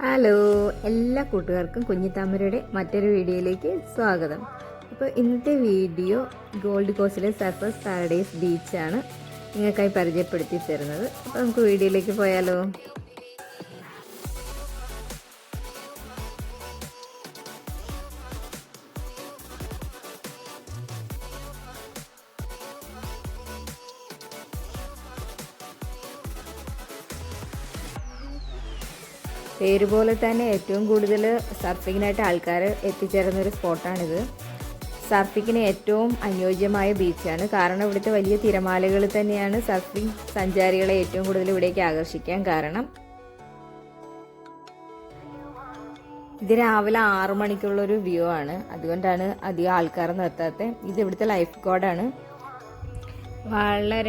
Hello, എല്ലാ കൂട്ടുകാർക്കും കുഞ്ഞിത്താമരയുടെ മറ്റൊരു വീഡിയോയിലേക്ക് സ്വാഗതം. അപ്പോൾ ഇന്നത്തെ വീഡിയോ ഗോൾഡ് കോസ്റ്റിലെ സർഫസ് പാരഡൈസ് ബീച്ചാണ് നിങ്ങൾക്കായി പരിചയപ്പെടുത്തി തരുന്നത്. അപ്പോൾ നമുക്ക് വീഡിയോയിലേക്ക് പോയാലോ. പേര് പോലെ തന്നെ ഏറ്റവും കൂടുതൽ സർഫിങ്ങിനായിട്ട് ആൾക്കാർ എത്തിച്ചേരുന്ന ഒരു സ്പോട്ടാണിത്. സർഫിങ്ങിന് ഏറ്റവും അനുയോജ്യമായ ബീച്ചാണ്. കാരണം ഇവിടുത്തെ വലിയ തിരമാലകൾ തന്നെയാണ് സർഫിംഗ് സഞ്ചാരികളെ ഏറ്റവും കൂടുതൽ ഇവിടേക്ക് ആകർഷിക്കാൻ കാരണം. ഇത് രാവിലെ 6 മണിക്കുള്ളൊരു വ്യൂ ആണ്, അതുകൊണ്ടാണ് അധികം ആൾക്കാർ നിർത്താത്തത്. ഇത് ഇവിടുത്തെ ലൈഫ് ഗാർഡാണ്.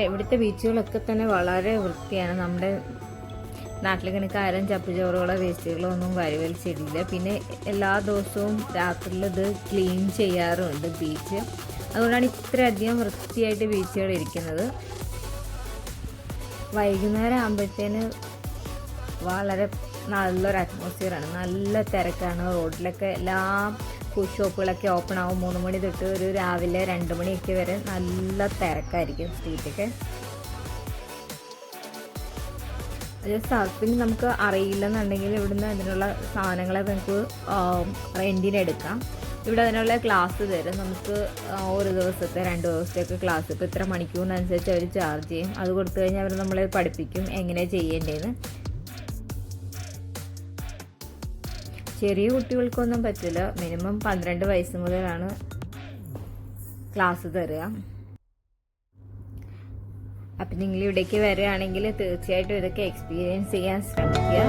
ഇവിടുത്തെ ബീച്ചുകളൊക്കെ തന്നെ വളരെ വൃത്തിയാണ്. നമ്മുടെ നാട്ടിൽ കണക്ക് ആരും ചപ്പുചോറുകളോ വേസ്റ്റുകളോ ഒന്നും വലിച്ചിടില്ല. പിന്നെ എല്ലാ ദിവസവും രാത്രിയിൽ ഇത് ക്ലീൻ ചെയ്യാറുണ്ട് ബീച്ച്. അതുകൊണ്ടാണ് ഇത്രയധികം വൃത്തിയായിട്ട് ബീച്ചുകൾ ഇരിക്കുന്നത്. വൈകുന്നേരം ആകുമ്പോഴത്തേന് വളരെ നല്ലൊരു അറ്റ്മോസ്ഫിയറാണ്, നല്ല തിരക്കാണ്. റോഡിലൊക്കെ എല്ലാ ഫുഡ് ഷോപ്പുകളൊക്കെ ഓപ്പൺ ആവും. 3 മണി തൊട്ട് ഒരു രാവിലെ 2 മണിയൊക്കെ വരെ നല്ല തിരക്കായിരിക്കും സ്ട്രീറ്റൊക്കെ. അത് സർഫിങ് നമുക്ക് അറിയില്ലെന്നുണ്ടെങ്കിൽ ഇവിടുന്ന് അതിനുള്ള സാധനങ്ങളൊക്കെ നമുക്ക് റെൻറ്റിനെടുക്കാം. ഇവിടെ അതിനുള്ള ക്ലാസ് തരും. നമുക്ക് ഒരു ദിവസത്തെ 2 ദിവസത്തെയൊക്കെ ക്ലാസ്, ഇപ്പോൾ ഇത്ര മണിക്കൂറിനനുസരിച്ച് അവർ ചാർജ് ചെയ്യും. അത് കൊടുത്തു കഴിഞ്ഞാൽ അവർ നമ്മളെ പഠിപ്പിക്കും എങ്ങനെ ചെയ്യേണ്ടതെന്ന്. ചെറിയ കുട്ടികൾക്കൊന്നും പറ്റില്ല. മിനിമം 12 വയസ്സ് മുതലാണ് ക്ലാസ് തരിക. അപ്പം നിങ്ങൾ ഇവിടേക്ക് വരികയാണെങ്കിൽ തീർച്ചയായിട്ടും ഇതൊക്കെ എക്സ്പീരിയൻസ് ചെയ്യാൻ ശ്രമിക്കുക.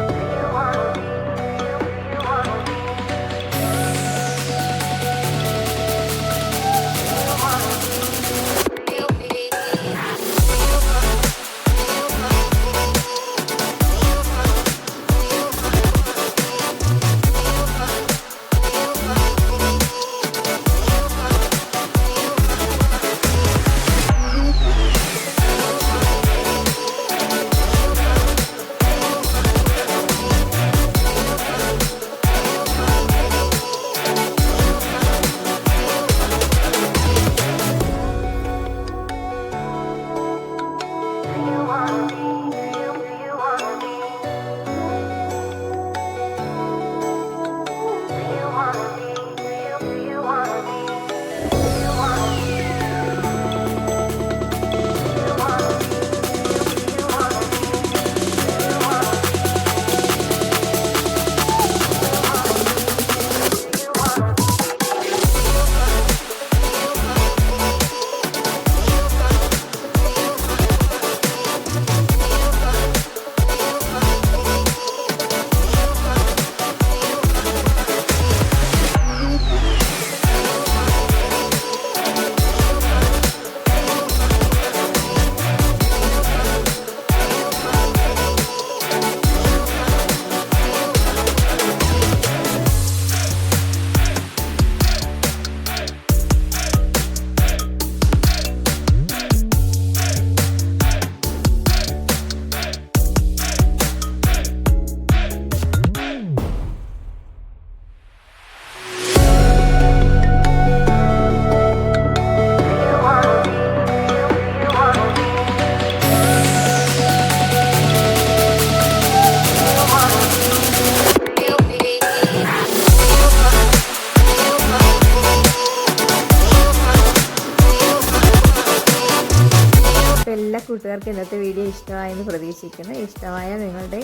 എല്ലാ കൂട്ടുകാർക്കും ഇന്നത്തെ വീഡിയോ ഇഷ്ടമായെന്ന് പ്രതീക്ഷിക്കുന്നു. ഇഷ്ടമായ നിങ്ങളുടെ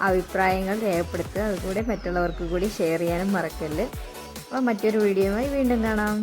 അഭിപ്രായങ്ങൾ രേഖപ്പെടുത്തുക. അതുകൂടെ മറ്റുള്ളവർക്ക് കൂടി ഷെയർ ചെയ്യാനും മറക്കല്ല്. അപ്പോൾ മറ്റൊരു വീഡിയോയുമായി വീണ്ടും കാണാം.